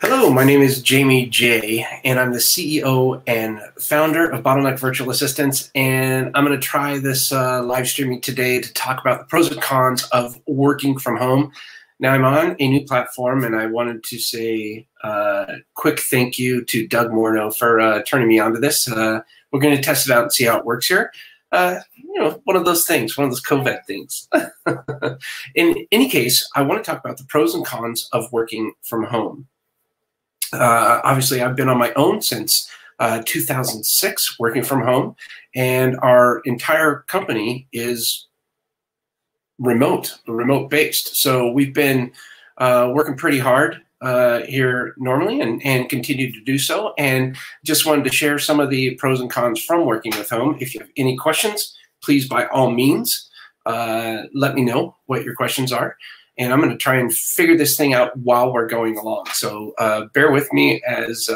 Hello, my name is Jamie J, and I'm the CEO and founder of Bottleneck Virtual Assistants. And I'm going to try this live streaming today to talk about the pros and cons of working from home. Now, I'm on a new platform, and I wanted to say a quick thank you to Doug Morneau for turning me onto this. We're going to test it out and see how it works here. One of those things, one of those COVID things. In any case, I want to talk about the pros and cons of working from home. Obviously, I've been on my own since 2006, working from home, and our entire company is remote-based. So we've been working pretty hard here normally and continue to do so. And just wanted to share some of the pros and cons from working with home. If you have any questions, please, by all means, let me know what your questions are. And I'm going to try and figure this thing out while we're going along. So bear with me as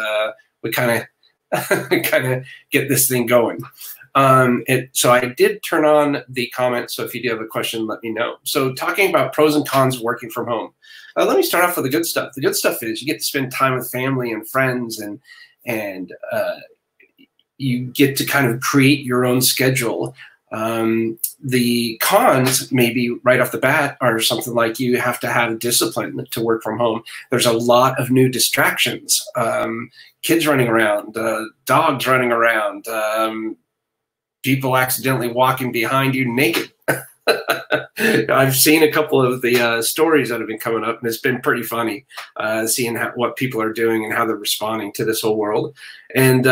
we kind of get this thing going. So I did turn on the comments. So if you do have a question, let me know. So talking about pros and cons of working from home. Let me start off with the good stuff. The good stuff is you get to spend time with family and friends, and you get to kind of create your own schedule. The cons, maybe right off the bat, are something like you have to have discipline to work from home. There's a lot of new distractions, kids running around, dogs running around, people accidentally walking behind you naked. I've seen a couple of the stories that have been coming up, and it's been pretty funny seeing what people are doing and how they're responding to this whole world. And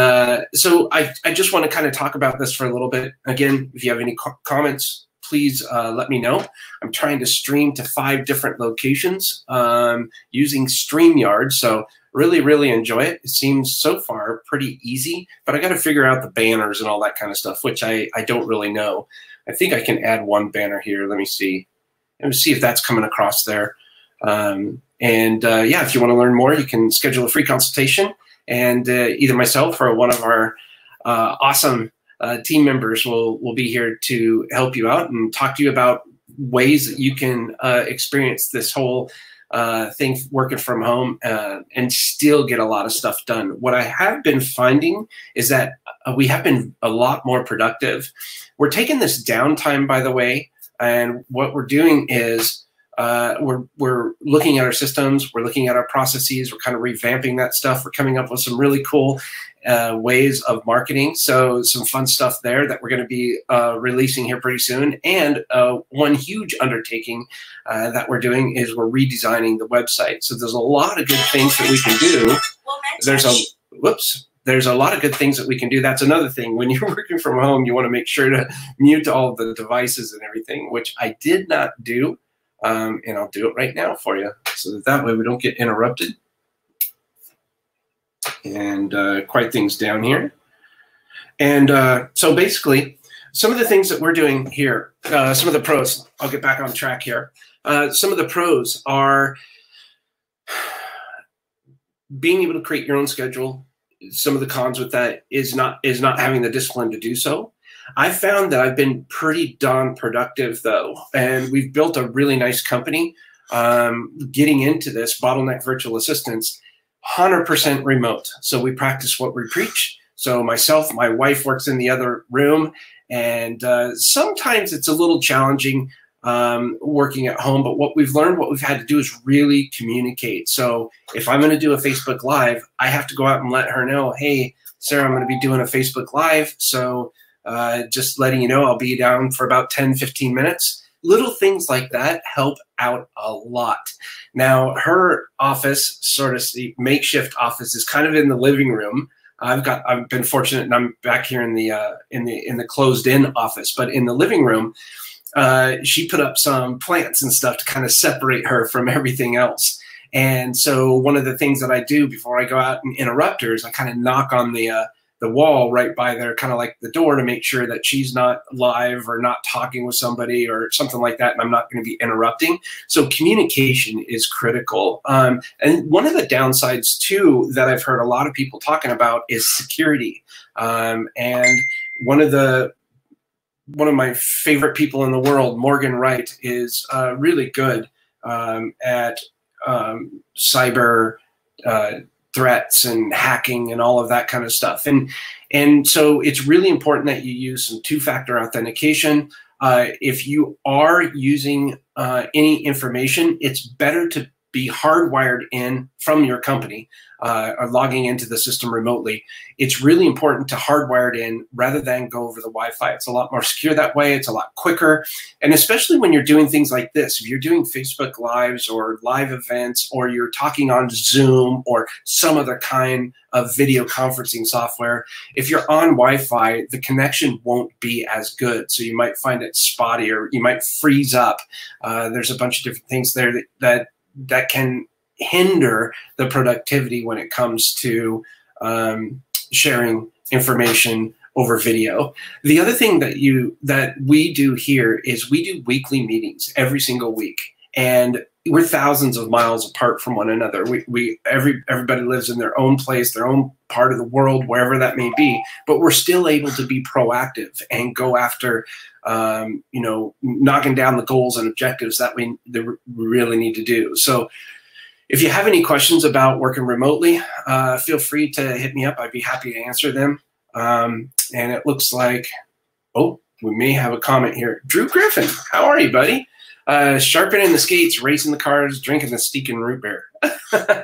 so I just want to kind of talk about this for a little bit. Again, if you have any comments, please let me know. I'm trying to stream to 5 different locations using StreamYard. So really enjoy it. It seems so far pretty easy, but I got to figure out the banners and all that kind of stuff, which I don't really know. I think I can add one banner here. Let me see. Let me see if that's coming across there. Yeah, if you want to learn more, you can schedule a free consultation, and either myself or one of our awesome team members will be here to help you out and talk to you about ways that you can experience this whole thing working from home and still get a lot of stuff done. What I have been finding is that we have been a lot more productive. We're taking this downtime, by the way, and what we're doing is we're looking at our systems, we're looking at our processes, we're kind of revamping that stuff. We're coming up with some really cool ways of marketing. So some fun stuff there that we're going to be releasing here pretty soon. And one huge undertaking that we're doing is we're redesigning the website. So there's a lot of good things that we can do. There's a lot of good things that we can do. That's another thing. When you're working from home, you want to make sure to mute all the devices and everything, which I did not do. And I'll do it right now for you, so that way we don't get interrupted. And quiet things down here. And so basically, some of the things that we're doing here, some of the pros, I'll get back on track here. Some of the pros are being able to create your own schedule. Some of the cons with that is not having the discipline to do so. I found that I've been pretty darn productive, though, and we've built a really nice company. Getting into this Bottleneck Virtual Assistants, 100% remote. So we practice what we preach. So myself, my wife works in the other room, and sometimes it's a little challenging working at home. But what we've learned, what we've had to do is really communicate. So if I'm going to do a Facebook Live, I have to go out and let her know, hey, Sarah, I'm going to be doing a Facebook Live. So just letting you know, I'll be down for about 10, 15 minutes. Little things like that help out a lot. Now, her office, sort of the makeshift office, is kind of in the living room. I've been fortunate, and I'm back here in the closed-in office. But in the living room, she put up some plants and stuff to kind of separate her from everything else. And so one of the things that I do before I go out and interrupt her is I kind of knock on the wall right by there, kind of like the door, to make sure that she's not live or not talking with somebody or something like that, and I'm not going to be interrupting. So communication is critical. And one of the downsides, too, that I've heard a lot of people talking about is security. And one of my favorite people in the world, Morgan Wright, is really good at cyber threats and hacking and all of that kind of stuff. And so it's really important that you use some two-factor authentication. If you are using any information, it's better to be hardwired in from your company or logging into the system remotely. It's really important to hardwire it in rather than go over the Wi-Fi. It's a lot more secure that way. It's a lot quicker. And especially when you're doing things like this, if you're doing Facebook Lives or live events, or you're talking on Zoom or some other kind of video conferencing software, if you're on Wi-Fi, the connection won't be as good. So you might find it spotty, or you might freeze up. There's a bunch of different things there that can hinder the productivity when it comes to sharing information over video. The other thing that we do here is we do weekly meetings every single week, and we're thousands of miles apart from one another. Everybody lives in their own place, their own part of the world, wherever that may be, but we're still able to be proactive and go after knocking down the goals and objectives that we really need to do. So if you have any questions about working remotely, feel free to hit me up. I'd be happy to answer them. And it looks like, oh, we may have a comment here. Drew Griffin, how are you, buddy? Sharpening the skates, racing the cars, drinking the Steak and Root Beer.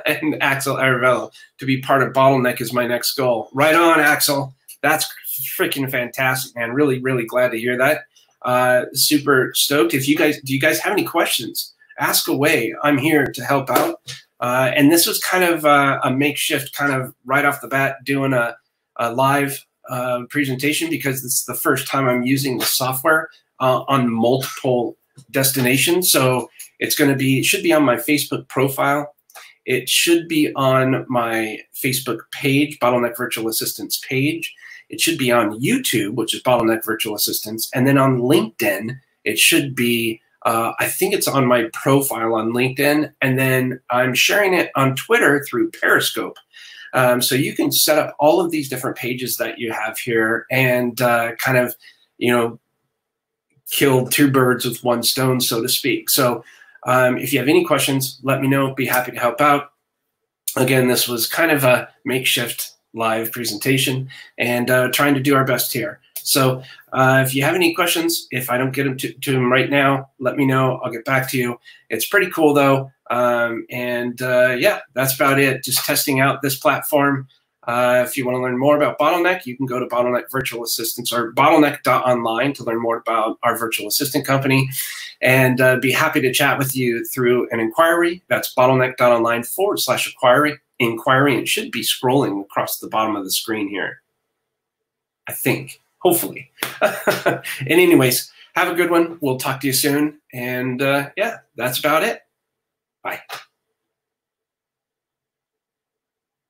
And Axel Aravello, to be part of Bottleneck is my next goal. Right on, Axel. That's freaking fantastic, man. Really, really glad to hear that. Super stoked. Do you guys have any questions? Ask away. I'm here to help out. And this was kind of a makeshift, kind of right off the bat, doing a live presentation, because this is the first time I'm using the software on multiple destinations. So it should be on my Facebook profile. It should be on my Facebook page, Bottleneck Virtual Assistants page. It should be on YouTube, which is Bottleneck Virtual Assistants. And then on LinkedIn, it should be, I think it's on my profile on LinkedIn. And then I'm sharing it on Twitter through Periscope. So you can set up all of these different pages that you have here and kind of, kill two birds with one stone, so to speak. So if you have any questions, let me know. Be happy to help out. Again, this was kind of a makeshift live presentation, and trying to do our best here. So if you have any questions, if I don't get them to them right now, let me know. I'll get back to you. It's pretty cool, though. Yeah, that's about it. Just testing out this platform. If you want to learn more about Bottleneck, you can go to Bottleneck Virtual Assistants or bottleneck.online to learn more about our virtual assistant company, and be happy to chat with you through an inquiry. That's bottleneck.online/inquiry. And it should be scrolling across the bottom of the screen here, I think, hopefully. And anyways, have a good one. We'll talk to you soon. And yeah, that's about it. Bye.